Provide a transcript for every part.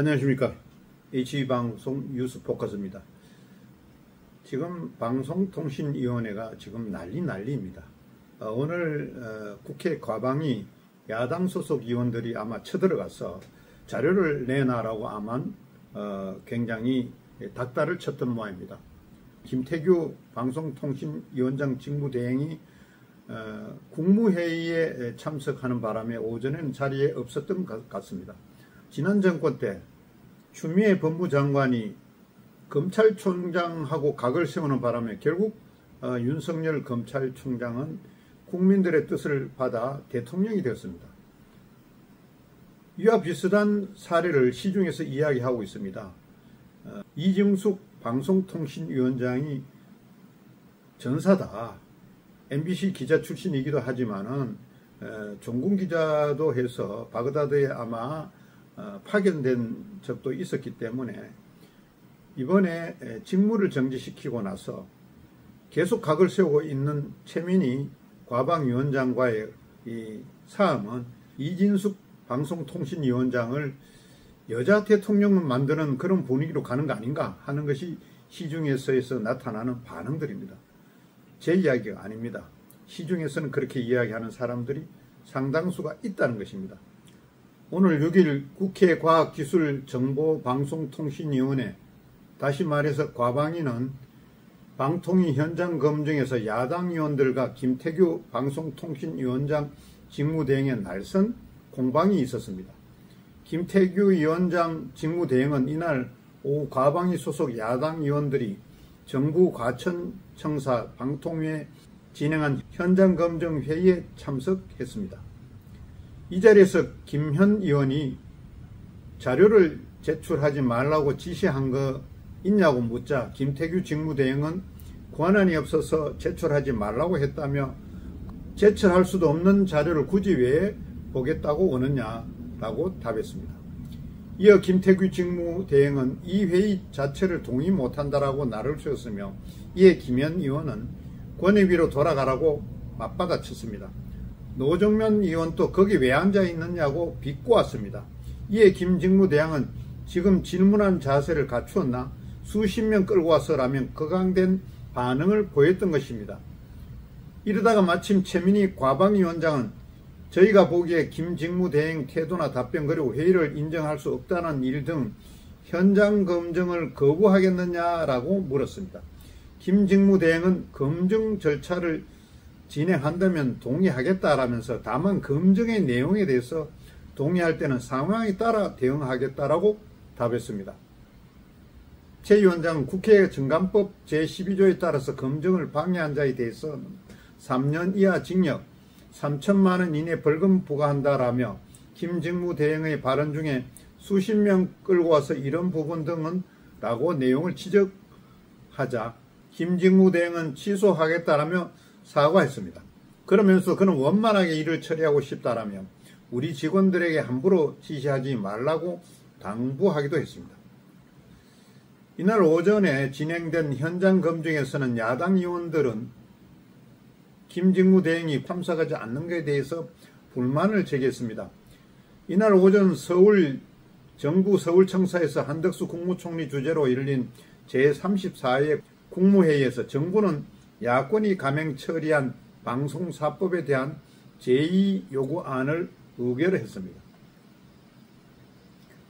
안녕하십니까. H방송 뉴스포커스입니다. 지금 방송통신위원회가 지금 난리입니다. 오늘 국회 과방위 야당 소속 의원들이 아마 쳐들어가서 자료를 내놔라고 아마 굉장히 닥달을 쳤던 모양입니다. 김태규 방송통신위원장 직무대행이 국무회의에 참석하는 바람에 오전에는 자리에 없었던 것 같습니다. 지난 정권 때 추미애 법무장관이 검찰총장하고 각을 세우는 바람에 결국 윤석열 검찰총장은 국민들의 뜻을 받아 대통령이 되었습니다. 이와 비슷한 사례를 시중에서 이야기하고 있습니다. 이중숙 방송통신위원장이 전사다. MBC 기자 출신이기도 하지만은 종군 기자도 해서 바그다드에 아마 파견된 적도 있었기 때문에 이번에 직무를 정지시키고 나서 계속 각을 세우고 있는 최민희 과방위원장과의 이 싸움은 이진숙 방송통신위원장을 여자 대통령을 만드는 그런 분위기로 가는 거 아닌가 하는 것이 시중에서에서 나타나는 반응들입니다. 제 이야기가 아닙니다. 시중에서는 그렇게 이야기하는 사람들이 상당수가 있다는 것입니다. 오늘 6일 국회 과학기술정보방송통신위원회, 다시 말해서 과방위는 방통위 현장 검증에서 야당 의원들과 김태규 방송통신위원장 직무대행의 날선 공방이 있었습니다. 김태규 위원장 직무대행은 이날 오후 과방위 소속 야당 의원들이 정부 과천청사 방통위에 진행한 현장 검증 회의에 참석했습니다. 이 자리에서 김현 의원이 자료를 제출하지 말라고 지시한 거 있냐고 묻자 김태규 직무대행은 권한이 없어서 제출하지 말라고 했다며 제출할 수도 없는 자료를 굳이 왜 보겠다고 원하냐라고 답했습니다. 이어 김태규 직무대행은 이 회의 자체를 동의 못한다라고 날을 세웠으며 이에 김현 의원은 권익위로 돌아가라고 맞받아쳤습니다. 노정면 의원도 거기 왜 앉아 있느냐고 비꼬았습니다. 이에 김 직무대행은 지금 질문한 자세를 갖추었나 수십 명 끌고 와서라면 거강된 반응을 보였던 것입니다. 이러다가 마침 최민희 과방위원장은 저희가 보기에 김 직무대행 태도나 답변 그리고 회의를 인정할 수 없다는 일 등 현장 검증을 거부하겠느냐라고 물었습니다. 김 직무대행은 검증 절차를 진행한다면 동의하겠다라면서 다만 검증의 내용에 대해서 동의할 때는 상황에 따라 대응하겠다라고 답했습니다. 최 위원장은 국회 정관법 제12조에 따라서 검증을 방해한 자에 대해서는 3년 이하 징역 3천만 원 이내 벌금 부과한다라며 김 직무대행의 발언 중에 수십 명 끌고 와서 이런 부분 등은 라고 내용을 지적하자 김 직무대행은 취소하겠다라며 사과했습니다. 그러면서 그는 원만하게 일을 처리하고 싶다라며 우리 직원들에게 함부로 지시하지 말라고 당부하기도 했습니다. 이날 오전에 진행된 현장 검증에서는 야당 의원들은 김 직무대행이 참석하지 않는 것에 대해서 불만을 제기했습니다. 이날 오전 정부 서울청사에서 한덕수 국무총리 주재로 열린 제34회 국무회의에서 정부는 야권이 감행 처리한 방송사법에 대한 제2요구안을 의결했습니다.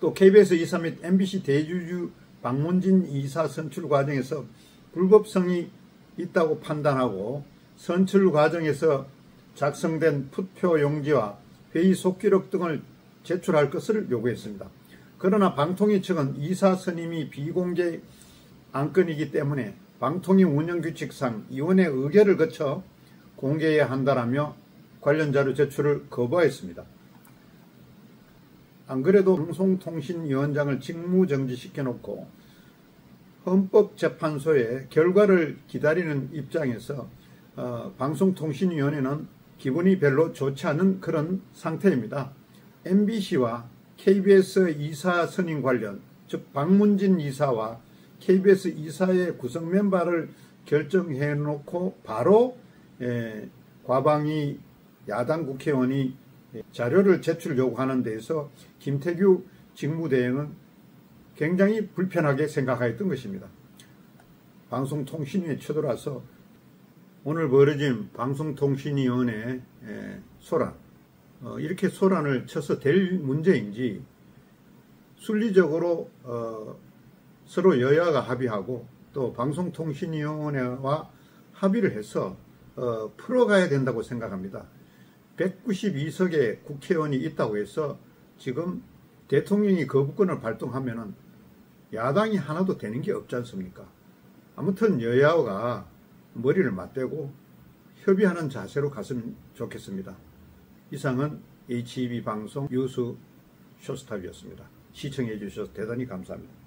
또 KBS 이사 및 MBC 대주주 박문진 이사 선출 과정에서 불법성이 있다고 판단하고 선출 과정에서 작성된 투표 용지와 회의 속기록 등을 제출할 것을 요구했습니다. 그러나 방통위 측은 이사 선임이 비공개 안건이기 때문에 방통위 운영규칙상 위원회 의결을 거쳐 공개해야 한다라며 관련 자료 제출을 거부했습니다. 안 그래도 방송통신위원장을 직무정지시켜놓고 헌법재판소의 결과를 기다리는 입장에서 방송통신위원회는 기분이 별로 좋지 않은 그런 상태입니다. MBC와 KBS 이사 선임 관련, 즉 박문진 이사와 KBS 이사의 구성 멤버를 결정해놓고 바로 과방위 야당 국회의원이 자료를 제출 요구하는 데에서 김태규 직무대행은 굉장히 불편하게 생각하였던 것입니다. 방송통신위에 쳐들어와서 오늘 벌어진 방송통신위원회 소란, 이렇게 소란을 쳐서 될 문제인지 순리적으로 서로 여야가 합의하고 또 방송통신위원회와 합의를 해서 풀어가야 된다고 생각합니다. 192석의 국회의원이 있다고 해서 지금 대통령이 거부권을 발동하면은 야당이 하나도 되는 게 없지 않습니까? 아무튼 여야가 머리를 맞대고 협의하는 자세로 갔으면 좋겠습니다. 이상은 HEB 방송 뉴스 쇼스탑이었습니다. 시청해 주셔서 대단히 감사합니다.